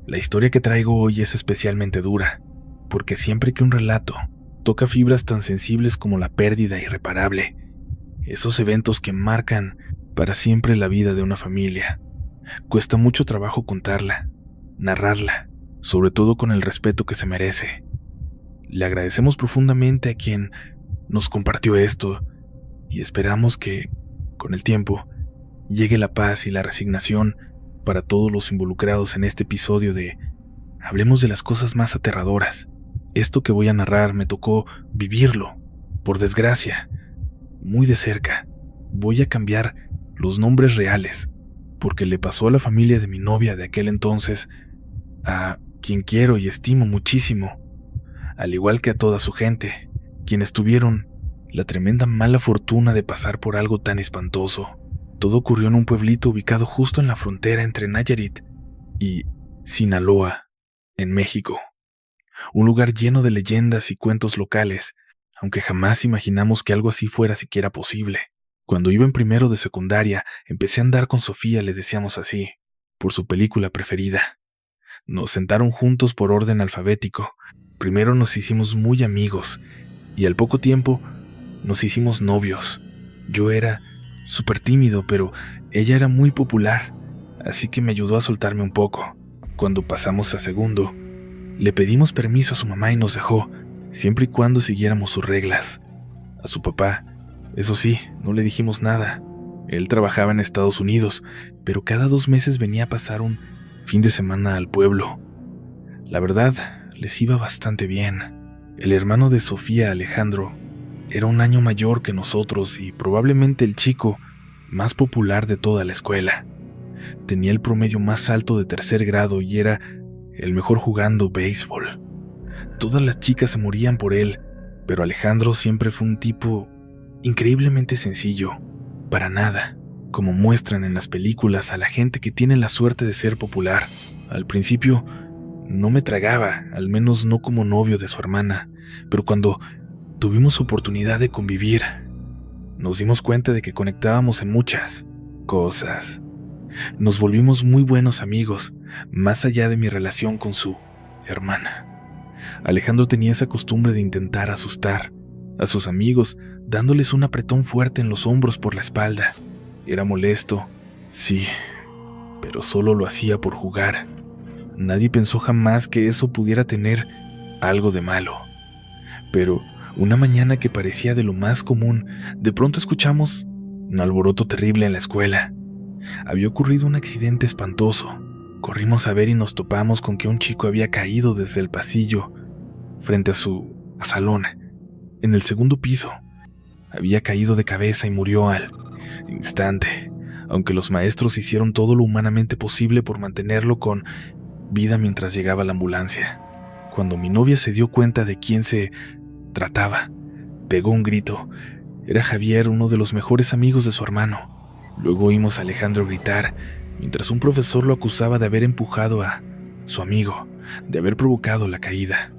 La historia que traigo hoy es especialmente dura, porque siempre que un relato toca fibras tan sensibles como la pérdida irreparable, esos eventos que marcan para siempre la vida de una familia, cuesta mucho trabajo contarla, narrarla, sobre todo con el respeto que se merece. Le agradecemos profundamente a quien nos compartió esto y esperamos que, con el tiempo, llegue la paz y la resignación para todos los involucrados en este episodio de Hablemos de las cosas más aterradoras. Esto que voy a narrar me tocó vivirlo, por desgracia, muy de cerca. Voy a cambiar los nombres reales, porque le pasó a la familia de mi novia de aquel entonces, a quien quiero y estimo muchísimo, al igual que a toda su gente, quienes tuvieron la tremenda mala fortuna de pasar por algo tan espantoso. Todo ocurrió en un pueblito ubicado justo en la frontera entre Nayarit y Sinaloa, en México. Un lugar lleno de leyendas y cuentos locales, aunque jamás imaginamos que algo así fuera siquiera posible. Cuando iba en primero de secundaria, empecé a andar con Sofía, le decíamos así, por su película preferida. Nos sentaron juntos por orden alfabético. Primero nos hicimos muy amigos y al poco tiempo nos hicimos novios. Yo era súper tímido, pero ella era muy popular, así que me ayudó a soltarme un poco. Cuando pasamos a segundo, le pedimos permiso a su mamá y nos dejó, siempre y cuando siguiéramos sus reglas. A su papá, eso sí, no le dijimos nada. Él trabajaba en Estados Unidos, pero cada 2 meses venía a pasar un fin de semana al pueblo. La verdad, les iba bastante bien. El hermano de Sofía, Alejandro, era un año mayor que nosotros y probablemente el chico más popular de toda la escuela. Tenía el promedio más alto de 3er grado y era el mejor jugando béisbol. Todas las chicas se morían por él, pero Alejandro siempre fue un tipo increíblemente sencillo, para nada, como muestran en las películas a la gente que tiene la suerte de ser popular. Al principio no me tragaba, al menos no como novio de su hermana, pero cuando tuvimos oportunidad de convivir, nos dimos cuenta de que conectábamos en muchas cosas. Nos volvimos muy buenos amigos, más allá de mi relación con su hermana. Alejandro tenía esa costumbre de intentar asustar a sus amigos, dándoles un apretón fuerte en los hombros por la espalda. Era molesto, sí, pero solo lo hacía por jugar. Nadie pensó jamás que eso pudiera tener algo de malo. Pero una mañana que parecía de lo más común, de pronto escuchamos un alboroto terrible en la escuela. Había ocurrido un accidente espantoso. Corrimos a ver y nos topamos con que un chico había caído desde el pasillo frente a su salón, en el 2.º piso. Había caído de cabeza y murió al instante, aunque los maestros hicieron todo lo humanamente posible por mantenerlo con vida mientras llegaba la ambulancia. Cuando mi novia se dio cuenta de quién se trataba, pegó un grito. Era Javier, uno de los mejores amigos de su hermano. Luego oímos a Alejandro gritar, mientras un profesor lo acusaba de haber empujado a su amigo, de haber provocado la caída.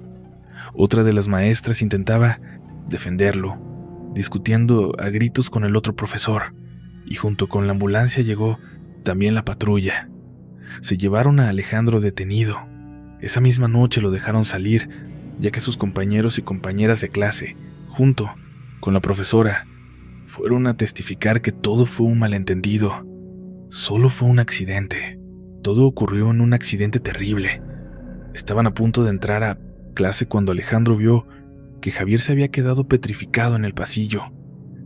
Otra de las maestras intentaba defenderlo, discutiendo a gritos con el otro profesor, y junto con la ambulancia llegó también la patrulla. Se llevaron a Alejandro detenido. Esa misma noche lo dejaron salir, ya que sus compañeros y compañeras de clase, junto con la profesora, fueron a testificar que todo fue un malentendido. Solo fue un accidente. Todo ocurrió en un accidente terrible. Estaban a punto de entrar a clase cuando Alejandro vio que Javier se había quedado petrificado en el pasillo,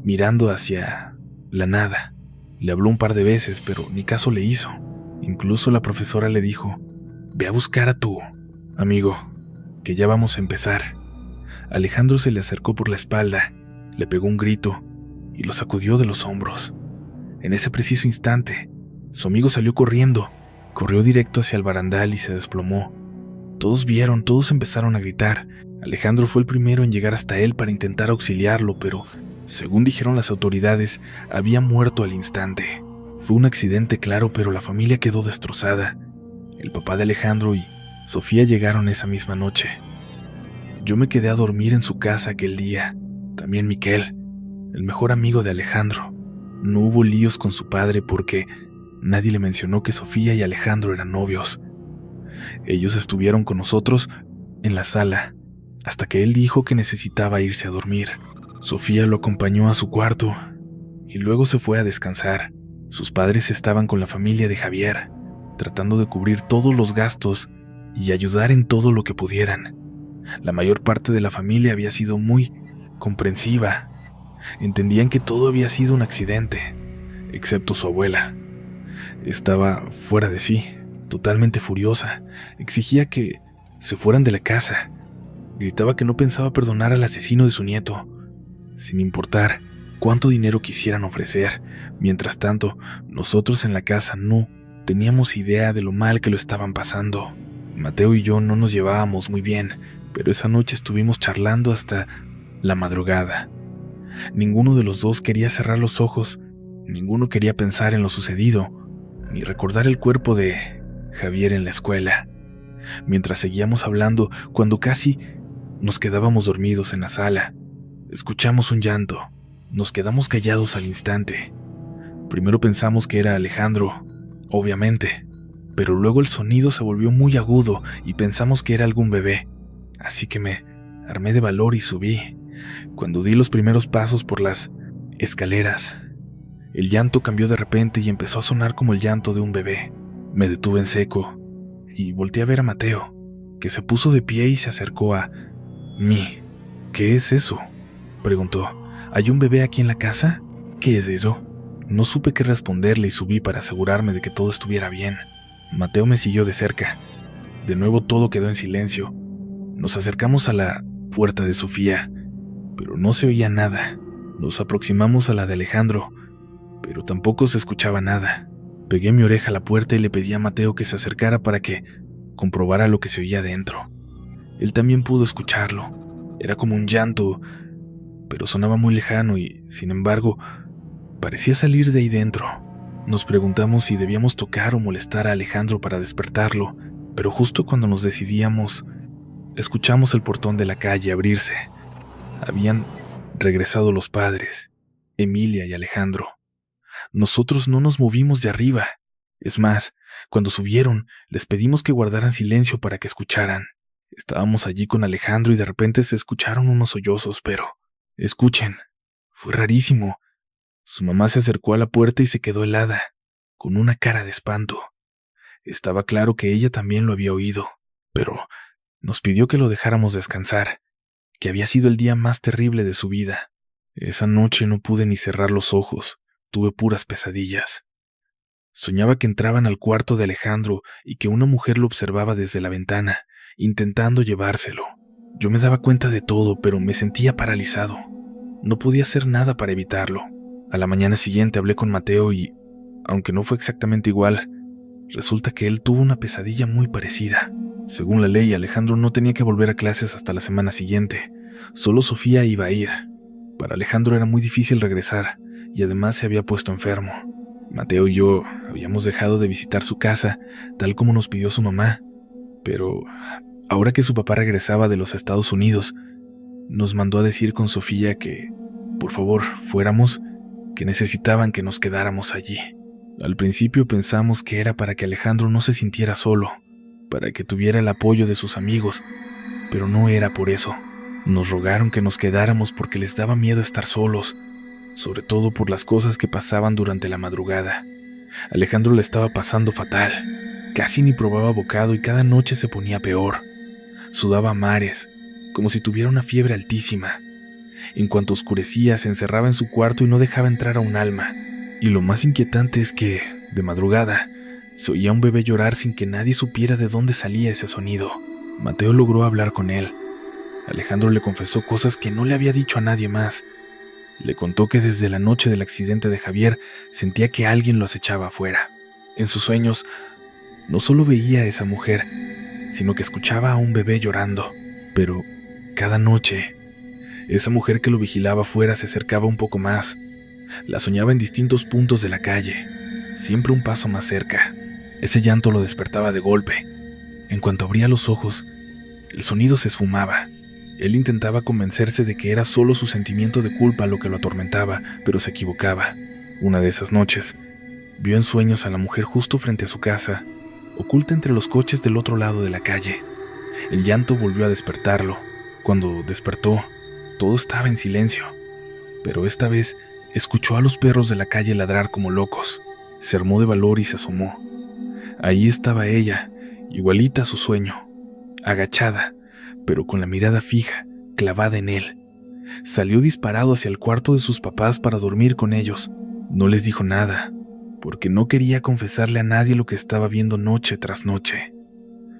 mirando hacia la nada. Le habló un par de veces, pero ni caso le hizo. Incluso la profesora le dijo: «Ve a buscar a tu amigo, que ya vamos a empezar». Alejandro se le acercó por la espalda, le pegó un grito y lo sacudió de los hombros. En ese preciso instante, su amigo salió corriendo, corrió directo hacia el barandal y se desplomó. Todos vieron, todos empezaron a gritar. Alejandro fue el primero en llegar hasta él para intentar auxiliarlo, pero, según dijeron las autoridades, había muerto al instante. Fue un accidente, claro, pero la familia quedó destrozada. El papá de Alejandro y Sofía llegaron esa misma noche. Yo me quedé a dormir en su casa aquel día. También Miquel, el mejor amigo de Alejandro. No hubo líos con su padre porque nadie le mencionó que Sofía y Alejandro eran novios. Ellos estuvieron con nosotros en la sala hasta que él dijo que necesitaba irse a dormir. Sofía lo acompañó a su cuarto y luego se fue a descansar. Sus padres estaban con la familia de Javier, tratando de cubrir todos los gastos y ayudar en todo lo que pudieran. La mayor parte de la familia había sido muy comprensiva. Entendían que todo había sido un accidente, excepto su abuela. Estaba fuera de sí, totalmente furiosa. Exigía que se fueran de la casa. Gritaba que no pensaba perdonar al asesino de su nieto, sin importar cuánto dinero quisieran ofrecer. Mientras tanto, nosotros en la casa no teníamos idea de lo mal que lo estaban pasando. Mateo y yo no nos llevábamos muy bien, pero esa noche estuvimos charlando hasta la madrugada. Ninguno de los dos quería cerrar los ojos, ninguno quería pensar en lo sucedido, ni recordar el cuerpo de Javier en la escuela. Mientras seguíamos hablando, cuando casi nos quedábamos dormidos en la sala, escuchamos un llanto. Nos quedamos callados al instante. Primero pensamos que era Alejandro, obviamente, pero luego el sonido se volvió muy agudo y pensamos que era algún bebé, así que me armé de valor y subí. Cuando di los primeros pasos por las escaleras, el llanto cambió de repente y empezó a sonar como el llanto de un bebé. Me detuve en seco y volteé a ver a Mateo, que se puso de pie y se acercó a mí. ¿Qué es eso?, preguntó. ¿Hay un bebé aquí en la casa? ¿Qué es eso? No supe qué responderle y subí para asegurarme de que todo estuviera bien. Mateo me siguió de cerca. De nuevo todo quedó en silencio. Nos acercamos a la puerta de Sofía, pero no se oía nada. Nos aproximamos a la de Alejandro, pero tampoco se escuchaba nada. Pegué mi oreja a la puerta y le pedí a Mateo que se acercara para que comprobara lo que se oía dentro. Él también pudo escucharlo. Era como un llanto, pero sonaba muy lejano y, sin embargo, parecía salir de ahí dentro. Nos preguntamos si debíamos tocar o molestar a Alejandro para despertarlo, pero justo cuando nos decidíamos, escuchamos el portón de la calle abrirse. Habían regresado los padres, Emilia y Alejandro. Nosotros no nos movimos de arriba. Es más, cuando subieron, les pedimos que guardaran silencio para que escucharan. Estábamos allí con Alejandro y de repente se escucharon unos sollozos, pero escuchen, fue rarísimo. Su mamá se acercó a la puerta y se quedó helada, con una cara de espanto. Estaba claro que ella también lo había oído, pero nos pidió que lo dejáramos descansar, que había sido el día más terrible de su vida. Esa noche no pude ni cerrar los ojos, tuve puras pesadillas. Soñaba que entraban al cuarto de Alejandro y que una mujer lo observaba desde la ventana, intentando llevárselo. Yo me daba cuenta de todo, pero me sentía paralizado. No podía hacer nada para evitarlo. A la mañana siguiente hablé con Mateo y, aunque no fue exactamente igual, resulta que él tuvo una pesadilla muy parecida. Según la ley, Alejandro no tenía que volver a clases hasta la semana siguiente. Solo Sofía iba a ir. Para Alejandro era muy difícil regresar, y además se había puesto enfermo. Mateo y yo habíamos dejado de visitar su casa, tal como nos pidió su mamá, pero ahora que su papá regresaba de los Estados Unidos, nos mandó a decir con Sofía que, por favor, fuéramos, que necesitaban que nos quedáramos allí. Al principio pensamos que era para que Alejandro no se sintiera solo, para que tuviera el apoyo de sus amigos, pero no era por eso. Nos rogaron que nos quedáramos porque les daba miedo estar solos, sobre todo por las cosas que pasaban durante la madrugada. Alejandro le estaba pasando fatal, casi ni probaba bocado y cada noche se ponía peor. Sudaba a mares, como si tuviera una fiebre altísima. En cuanto oscurecía, se encerraba en su cuarto y no dejaba entrar a un alma. Y lo más inquietante es que, de madrugada, se oía un bebé llorar sin que nadie supiera de dónde salía ese sonido. Mateo logró hablar con él. Alejandro le confesó cosas que no le había dicho a nadie más. Le contó que desde la noche del accidente de Javier sentía que alguien lo acechaba afuera. En sus sueños, no solo veía a esa mujer, sino que escuchaba a un bebé llorando. Pero cada noche, esa mujer que lo vigilaba afuera se acercaba un poco más. La soñaba en distintos puntos de la calle, siempre un paso más cerca. Ese llanto lo despertaba de golpe. En cuanto abría los ojos, el sonido se esfumaba. Él intentaba convencerse de que era solo su sentimiento de culpa lo que lo atormentaba, pero se equivocaba. Una de esas noches, vio en sueños a la mujer justo frente a su casa, oculta entre los coches del otro lado de la calle. El llanto volvió a despertarlo. Cuando despertó, todo estaba en silencio, pero esta vez escuchó a los perros de la calle ladrar como locos. Se armó de valor y se asomó. Ahí estaba ella, igualita a su sueño, agachada, pero con la mirada fija, clavada en él. Salió disparado hacia el cuarto de sus papás para dormir con ellos. No les dijo nada, porque no quería confesarle a nadie lo que estaba viendo noche tras noche.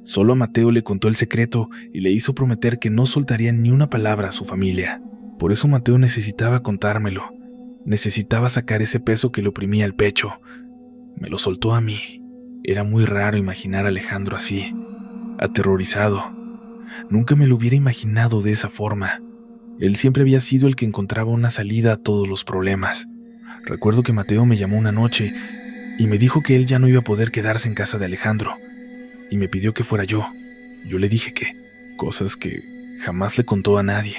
Solo a Mateo le contó el secreto y le hizo prometer que no soltaría ni una palabra a su familia. Por eso Mateo necesitaba contármelo. Necesitaba sacar ese peso que le oprimía el pecho. Me lo soltó a mí. Era muy raro imaginar a Alejandro así, aterrorizado. Nunca me lo hubiera imaginado de esa forma. Él siempre había sido el que encontraba una salida a todos los problemas. Recuerdo que Mateo me llamó una noche y me dijo que él ya no iba a poder quedarse en casa de Alejandro, y me pidió que fuera yo. Yo le dije que, cosas que jamás le contó a nadie.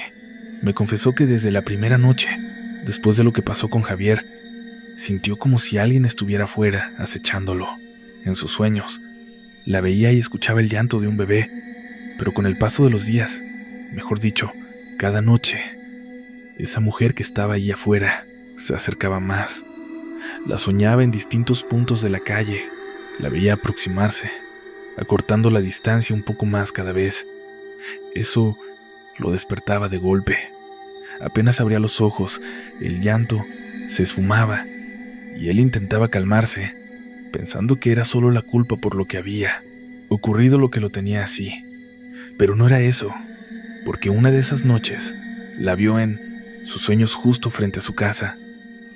Me confesó que desde la primera noche, después de lo que pasó con Javier, sintió como si alguien estuviera afuera, acechándolo. En sus sueños, la veía y escuchaba el llanto de un bebé, pero con el paso de los días, mejor dicho, cada noche, esa mujer que estaba ahí afuera se acercaba más. La soñaba en distintos puntos de la calle, la veía aproximarse, acortando la distancia un poco más cada vez. Eso lo despertaba de golpe. Apenas abría los ojos, el llanto se esfumaba y él intentaba calmarse, pensando que era solo la culpa por lo que había ocurrido lo que lo tenía así. Pero no era eso, porque una de esas noches la vio en sus sueños justo frente a su casa,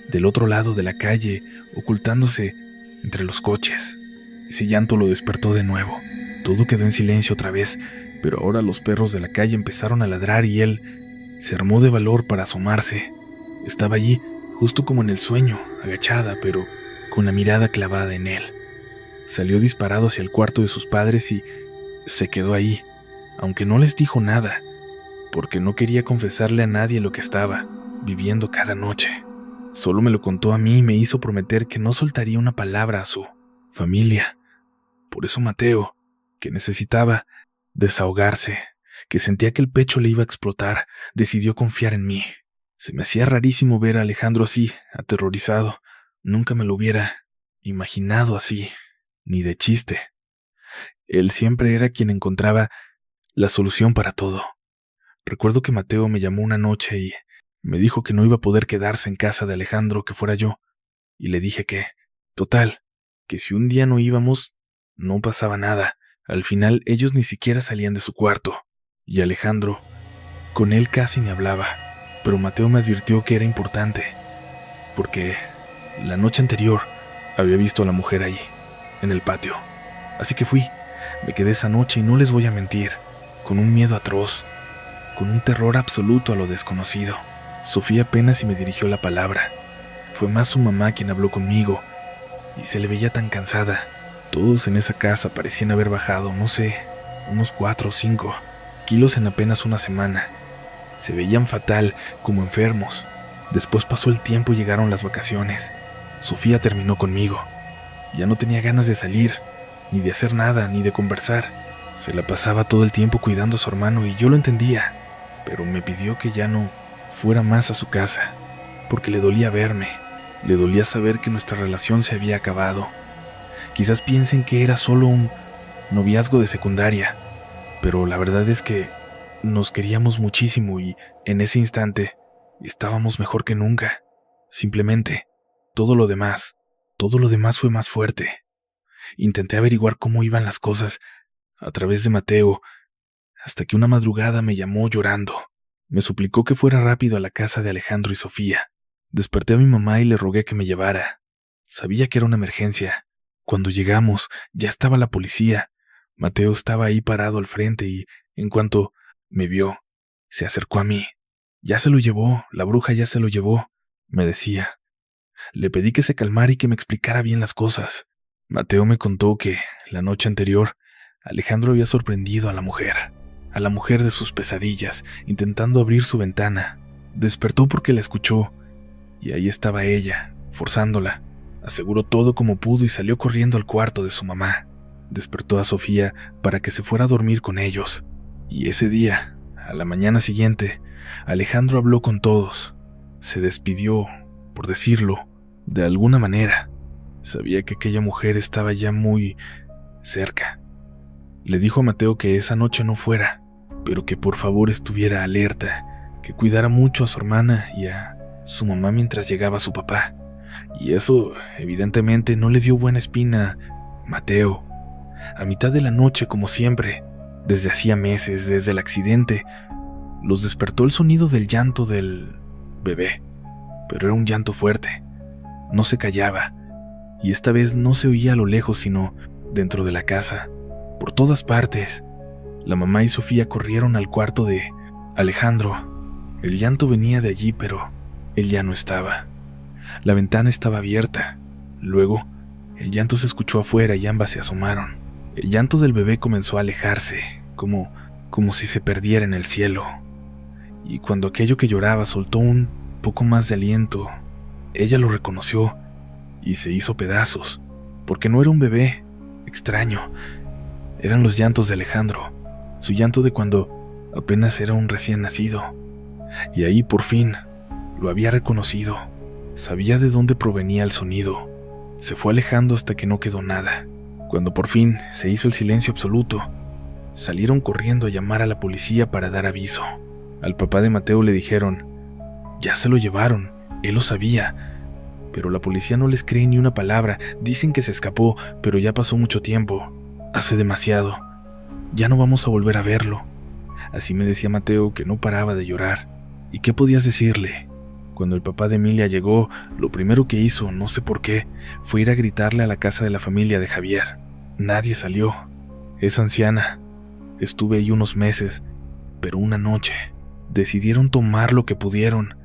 del otro lado de la calle, ocultándose entre los coches. Ese llanto lo despertó de nuevo. Todo quedó en silencio otra vez, pero ahora los perros de la calle empezaron a ladrar y él se armó de valor para asomarse. Estaba allí, justo como en el sueño, agachada, pero con la mirada clavada en él. Salió disparado hacia el cuarto de sus padres y se quedó ahí, aunque no les dijo nada, porque no quería confesarle a nadie lo que estaba viviendo cada noche. Solo me lo contó a mí y me hizo prometer que no soltaría una palabra a su familia. Por eso Mateo, que necesitaba desahogarse, que sentía que el pecho le iba a explotar, decidió confiar en mí. Se me hacía rarísimo ver a Alejandro así, aterrorizado. Nunca me lo hubiera imaginado así, ni de chiste. Él siempre era quien encontraba la solución para todo. Recuerdo que Mateo me llamó una noche y me dijo que no iba a poder quedarse en casa de Alejandro, que fuera yo. Y le dije que, total, que si un día no íbamos, no pasaba nada. Al final ellos ni siquiera salían de su cuarto. Y Alejandro, con él casi ni hablaba. Pero Mateo me advirtió que era importante, porque la noche anterior había visto a la mujer ahí, en el patio. Así que fui. Me quedé esa noche y no les voy a mentir, con un miedo atroz, con un terror absoluto a lo desconocido. Sofía apenas si me dirigió la palabra. Fue más su mamá quien habló conmigo, y se le veía tan cansada. Todos en esa casa parecían haber bajado, no sé, unos 4 o 5 kilos en apenas una semana. Se veían fatal, como enfermos. Después pasó el tiempo y llegaron las vacaciones. Sofía terminó conmigo. Ya no tenía ganas de salir, ni de hacer nada, ni de conversar. Se la pasaba todo el tiempo cuidando a su hermano y yo lo entendía, pero me pidió que ya no fuera más a su casa, porque le dolía verme, le dolía saber que nuestra relación se había acabado. Quizás piensen que era solo un noviazgo de secundaria, pero la verdad es que nos queríamos muchísimo y en ese instante estábamos mejor que nunca. Simplemente, todo lo demás fue más fuerte. Intenté averiguar cómo iban las cosas a través de Mateo, hasta que una madrugada me llamó llorando. Me suplicó que fuera rápido a la casa de Alejandro y Sofía. Desperté a mi mamá y le rogué que me llevara. Sabía que era una emergencia. Cuando llegamos, ya estaba la policía. Mateo estaba ahí parado al frente y, en cuanto me vio, se acercó a mí. Ya se lo llevó, la bruja ya se lo llevó, me decía. Le pedí que se calmara y que me explicara bien las cosas. Mateo me contó que, la noche anterior, Alejandro había sorprendido a la mujer de sus pesadillas, intentando abrir su ventana. Despertó porque la escuchó, y ahí estaba ella, forzándola. Aseguró todo como pudo y salió corriendo al cuarto de su mamá. despertó a Sofía para que se fuera a dormir con ellos. Y ese día, a la mañana siguiente, Alejandro habló con todos. Se despidió, por decirlo, de alguna manera. Sabía que aquella mujer estaba ya muy cerca. Le dijo a Mateo que esa noche no fuera, pero que por favor estuviera alerta, que cuidara mucho a su hermana y a su mamá mientras llegaba su papá. Y eso, evidentemente, no le dio buena espina a Mateo. A mitad de la noche, como siempre, desde hacía meses, desde el accidente, los despertó el sonido del llanto del bebé. Pero era un llanto fuerte. No se callaba. Y esta vez no se oía a lo lejos, sino dentro de la casa. Por todas partes. La mamá y Sofía corrieron al cuarto de Alejandro. El llanto venía de allí, pero él ya no estaba. La ventana estaba abierta. Luego, el llanto se escuchó afuera y ambas se asomaron. El llanto del bebé comenzó a alejarse, como si se perdiera en el cielo. Y cuando aquello que lloraba soltó un poco más de aliento, ella lo reconoció y se hizo pedazos, porque no era un bebé extraño. Eran los llantos de Alejandro, su llanto de cuando apenas era un recién nacido. Y ahí por fin lo había reconocido. Sabía de dónde provenía el sonido. Se fue alejando hasta que no quedó nada. Cuando por fin se hizo el silencio absoluto, salieron corriendo a llamar a la policía para dar aviso. Al papá de Mateo le dijeron: ya se lo llevaron, él lo sabía. Pero la policía no les cree ni una palabra. Dicen que se escapó, pero ya pasó mucho tiempo. Hace demasiado. Ya no vamos a volver a verlo. Así me decía Mateo, que no paraba de llorar. ¿Y qué podías decirle? Cuando el papá de Emilia llegó, lo primero que hizo, no sé por qué, fue ir a gritarle a la casa de la familia de Javier. Nadie salió. Es anciana. Estuve ahí unos meses, pero una noche decidieron tomar lo que pudieron.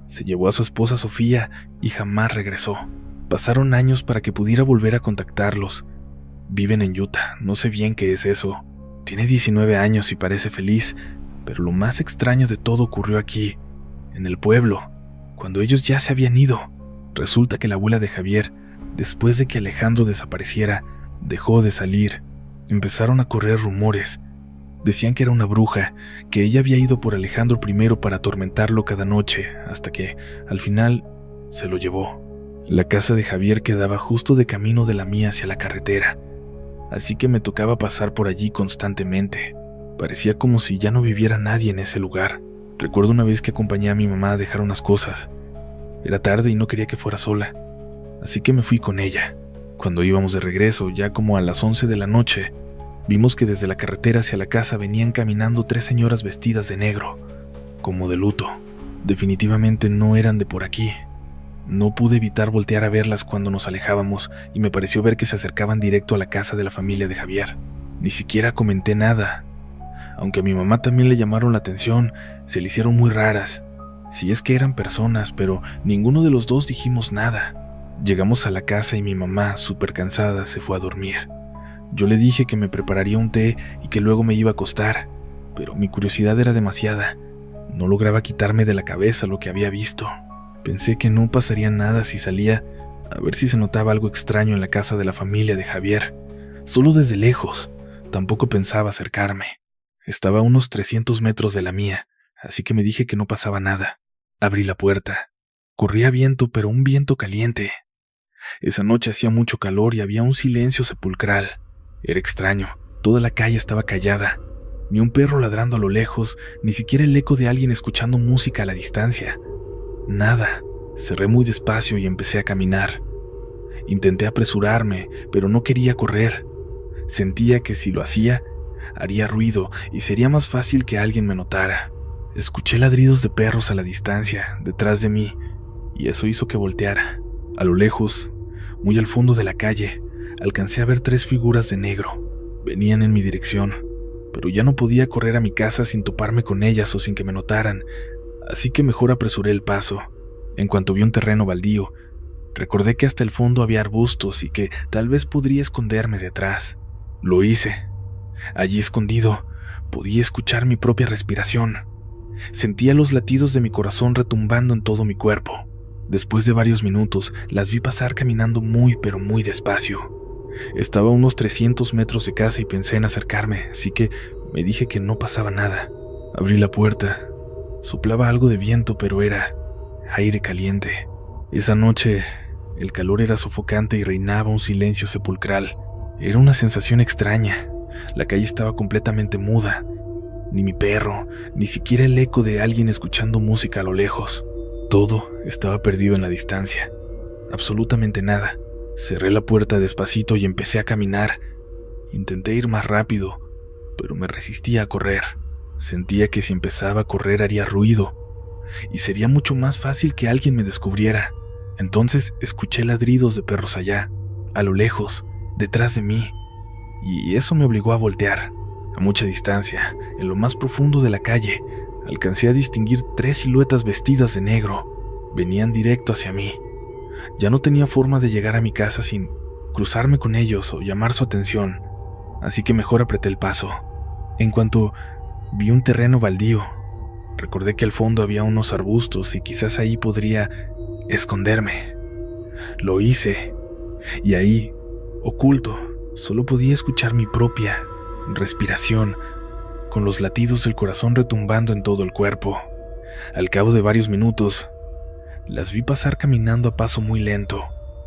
Se llevó a su esposa Sofía y jamás regresó. Pasaron años para que pudiera volver a contactarlos. Viven en Utah, no sé bien qué es eso. Tiene 19 años y parece feliz, pero lo más extraño de todo ocurrió aquí, en el pueblo, cuando ellos ya se habían ido. Resulta que la abuela de Javier, después de que Alejandro desapareciera, dejó de salir. Empezaron a correr rumores. Decían que era una bruja, que ella había ido por Alejandro primero para atormentarlo cada noche, hasta que, al final, se lo llevó. La casa de Javier quedaba justo de camino de la mía hacia la carretera, así que me tocaba pasar por allí constantemente. Parecía como si ya no viviera nadie en ese lugar. Recuerdo una vez que acompañé a mi mamá a dejar unas cosas. Era tarde y no quería que fuera sola, así que me fui con ella. Cuando íbamos de regreso, ya como a las 11 de la noche, vimos que desde la carretera hacia la casa venían caminando 3 señoras vestidas de negro, como de luto. Definitivamente no eran de por aquí. No pude evitar voltear a verlas cuando nos alejábamos y me pareció ver que se acercaban directo a la casa de la familia de Javier. Ni siquiera comenté nada. Aunque a mi mamá también le llamaron la atención, se le hicieron muy raras. Si es que eran personas, pero ninguno de los dos dijimos nada. Llegamos a la casa y mi mamá, súper cansada, se fue a dormir. Yo le dije que me prepararía un té y que luego me iba a acostar, pero mi curiosidad era demasiada. No lograba quitarme de la cabeza lo que había visto. Pensé que no pasaría nada si salía a ver si se notaba algo extraño en la casa de la familia de Javier. Solo desde lejos. Tampoco pensaba acercarme. Estaba a unos 300 metros de la mía, así que me dije que no pasaba nada. Abrí la puerta. Corría viento, pero un viento caliente. Esa noche hacía mucho calor y había un silencio sepulcral. Era extraño. Toda la calle estaba callada. Ni un perro ladrando a lo lejos, ni siquiera el eco de alguien escuchando música a la distancia. Nada. Cerré muy despacio y empecé a caminar. Intenté apresurarme, pero no quería correr. Sentía que si lo hacía, haría ruido y sería más fácil que alguien me notara. Escuché ladridos de perros a la distancia, detrás de mí, y eso hizo que volteara. A lo lejos, muy al fondo de la calle, alcancé a ver 3 figuras de negro. Venían en mi dirección, pero ya no podía correr a mi casa sin toparme con ellas o sin que me notaran, así que mejor apresuré el paso. En cuanto vi un terreno baldío, recordé que hasta el fondo había arbustos y que tal vez podría esconderme detrás. Lo hice. Allí escondido, podía escuchar mi propia respiración. Sentía los latidos de mi corazón retumbando en todo mi cuerpo. Después de varios minutos, las vi pasar caminando muy pero muy despacio. Estaba a unos 300 metros de casa y pensé en acercarme, así que me dije que no pasaba nada. Abrí la puerta. Soplaba algo de viento, pero era aire caliente. Esa noche, el calor era sofocante y reinaba un silencio sepulcral. Era una sensación extraña. La calle estaba completamente muda. Ni mi perro, ni siquiera el eco de alguien escuchando música a lo lejos. Todo estaba perdido en la distancia. Absolutamente nada. Cerré la puerta despacito y empecé a caminar. Intenté ir más rápido, pero me resistía a correr. Sentía que si empezaba a correr haría ruido, y sería mucho más fácil que alguien me descubriera. Entonces escuché ladridos de perros allá, a lo lejos, detrás de mí, y eso me obligó a voltear. A mucha distancia, en lo más profundo de la calle, alcancé a distinguir 3 siluetas vestidas de negro. Venían directo hacia mí. Ya no tenía forma de llegar a mi casa sin cruzarme con ellos o llamar su atención, así que mejor apreté el paso. En cuanto vi un terreno baldío, recordé que al fondo había unos arbustos y quizás ahí podría esconderme. Lo hice, y ahí, oculto, solo podía escuchar mi propia respiración, con los latidos del corazón retumbando en todo el cuerpo. Al cabo de varios minutos, las vi pasar caminando a paso muy lento.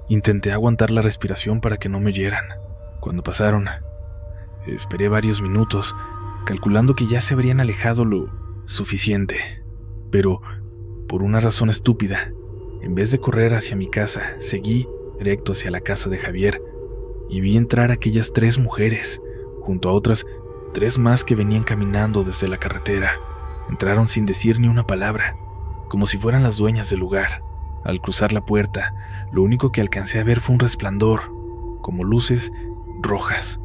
Intenté aguantar la respiración para que no me oyeran. Cuando pasaron, esperé varios minutos, calculando que ya se habrían alejado lo suficiente. Pero, por una razón estúpida, en vez de correr hacia mi casa, seguí directo hacia la casa de Javier y vi entrar a aquellas 3 mujeres, junto a otras 3 más que venían caminando desde la carretera. Entraron sin decir ni una palabra, como si fueran las dueñas del lugar. Al cruzar la puerta, lo único que alcancé a ver fue un resplandor, como luces rojas.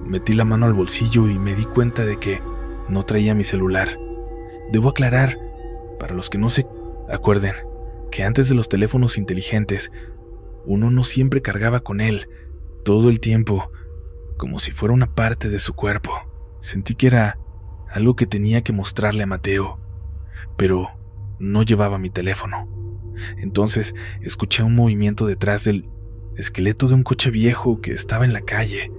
Metí la mano al bolsillo y me di cuenta de que no traía mi celular. Debo aclarar, para los que no se acuerden, que antes de los teléfonos inteligentes, uno no siempre cargaba con él, todo el tiempo, como si fuera una parte de su cuerpo. Sentí que era algo que tenía que mostrarle a Mateo, pero no llevaba mi teléfono. Entonces escuché un movimiento detrás del esqueleto de un coche viejo que estaba en la calle,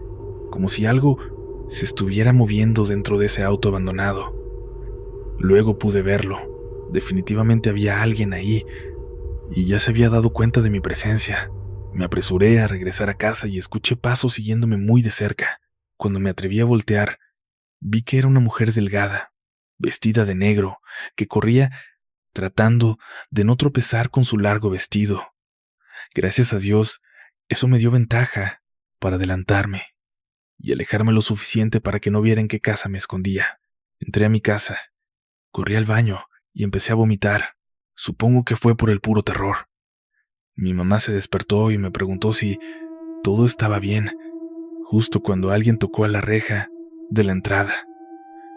como si algo se estuviera moviendo dentro de ese auto abandonado. Luego pude verlo. Definitivamente había alguien ahí, y ya se había dado cuenta de mi presencia. Me apresuré a regresar a casa y escuché pasos siguiéndome muy de cerca. Cuando me atreví a voltear, vi que era una mujer delgada, vestida de negro, que corría tratando de no tropezar con su largo vestido. Gracias a Dios, eso me dio ventaja para adelantarme y alejarme lo suficiente para que no viera en qué casa me escondía. Entré a mi casa, corrí al baño y empecé a vomitar. Supongo que fue por el puro terror. Mi mamá se despertó y me preguntó si todo estaba bien, justo cuando alguien tocó a la reja de la entrada.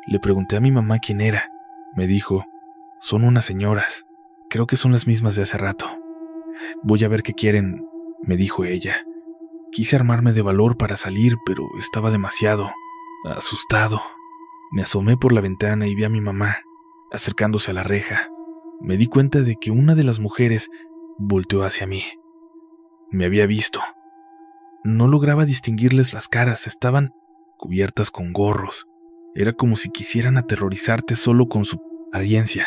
Le pregunté a mi mamá quién era. Me dijo: son unas señoras, creo que son las mismas de hace rato. Voy a ver qué quieren, me dijo ella. Quise armarme de valor para salir, pero estaba demasiado asustado. Me asomé por la ventana y vi a mi mamá acercándose a la reja. Me di cuenta de que una de las mujeres volteó hacia mí. Me había visto. No lograba distinguirles las caras, estaban cubiertas con gorros. Era como si quisieran aterrorizarte solo con su apariencia.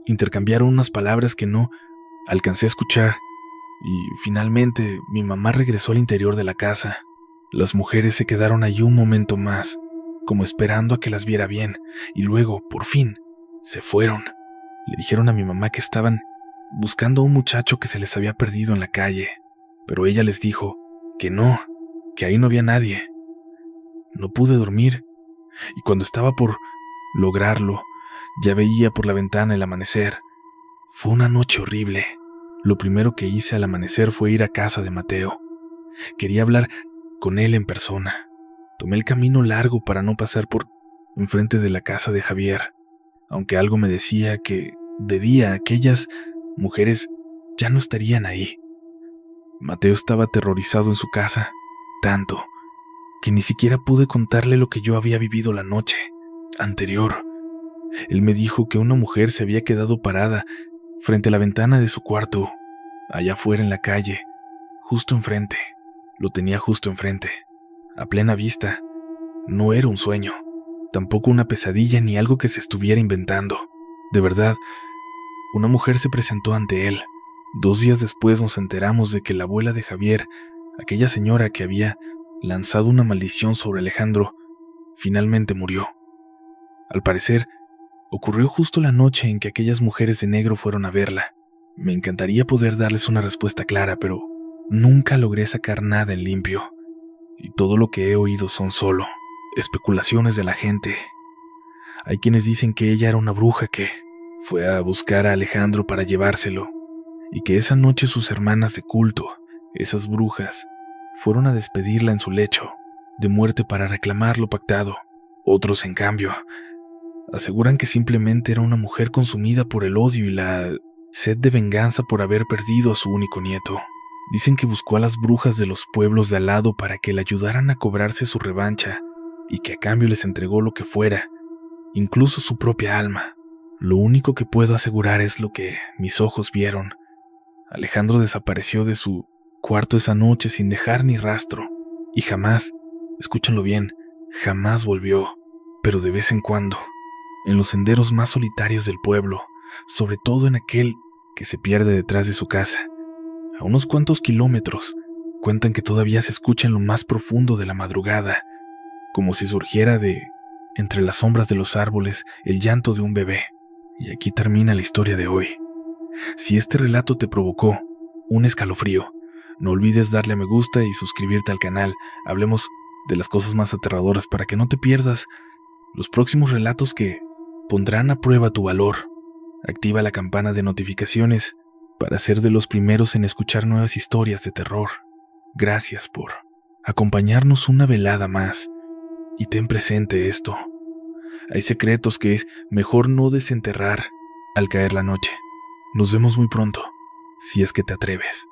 Intercambiaron unas palabras que no alcancé a escuchar, y finalmente mi mamá regresó al interior de la casa. Las mujeres se quedaron allí un momento más, como esperando a que las viera bien, y luego, por fin, se fueron. Le dijeron a mi mamá que estaban buscando a un muchacho que se les había perdido en la calle, pero ella les dijo que no, que ahí no había nadie. No pude dormir, y cuando estaba por lograrlo, ya veía por la ventana el amanecer. Fue una noche horrible. Lo primero que hice al amanecer fue ir a casa de Mateo. Quería hablar con él en persona. Tomé el camino largo para no pasar por enfrente de la casa de Javier, aunque algo me decía que de día aquellas mujeres ya no estarían ahí. Mateo estaba aterrorizado en su casa, tanto que ni siquiera pude contarle lo que yo había vivido la noche anterior. Él me dijo que una mujer se había quedado parada frente a la ventana de su cuarto, allá afuera en la calle, justo enfrente. Lo tenía justo enfrente, a plena vista. No era un sueño, tampoco una pesadilla ni algo que se estuviera inventando. De verdad, una mujer se presentó ante él. 2 días después nos enteramos de que la abuela de Javier, aquella señora que había lanzado una maldición sobre Alejandro, finalmente murió. Al parecer, ocurrió justo la noche en que aquellas mujeres de negro fueron a verla. Me encantaría poder darles una respuesta clara, pero nunca logré sacar nada en limpio. Y todo lo que he oído son solo especulaciones de la gente. Hay quienes dicen que ella era una bruja que fue a buscar a Alejandro para llevárselo, y que esa noche sus hermanas de culto, esas brujas, fueron a despedirla en su lecho de muerte para reclamar lo pactado. Otros, en cambio, aseguran que simplemente era una mujer consumida por el odio y la sed de venganza por haber perdido a su único nieto. Dicen que buscó a las brujas de los pueblos de al lado para que le ayudaran a cobrarse su revancha y que a cambio les entregó lo que fuera, incluso su propia alma. Lo único que puedo asegurar es lo que mis ojos vieron. Alejandro desapareció de su cuarto esa noche sin dejar ni rastro, y jamás, escúchanlo bien, jamás volvió. Pero de vez en cuando, en los senderos más solitarios del pueblo, sobre todo en aquel que se pierde detrás de su casa, a unos cuantos kilómetros, cuentan que todavía se escucha en lo más profundo de la madrugada, como si surgiera de entre las sombras de los árboles el llanto de un bebé. Y aquí termina la historia de hoy. Si este relato te provocó un escalofrío, no olvides darle a me gusta y suscribirte al canal. Hablemos de las cosas más aterradoras para que no te pierdas los próximos relatos que pondrán a prueba tu valor. Activa la campana de notificaciones para ser de los primeros en escuchar nuevas historias de terror. Gracias por acompañarnos una velada más. Y ten presente esto: hay secretos que es mejor no desenterrar al caer la noche. Nos vemos muy pronto, si es que te atreves.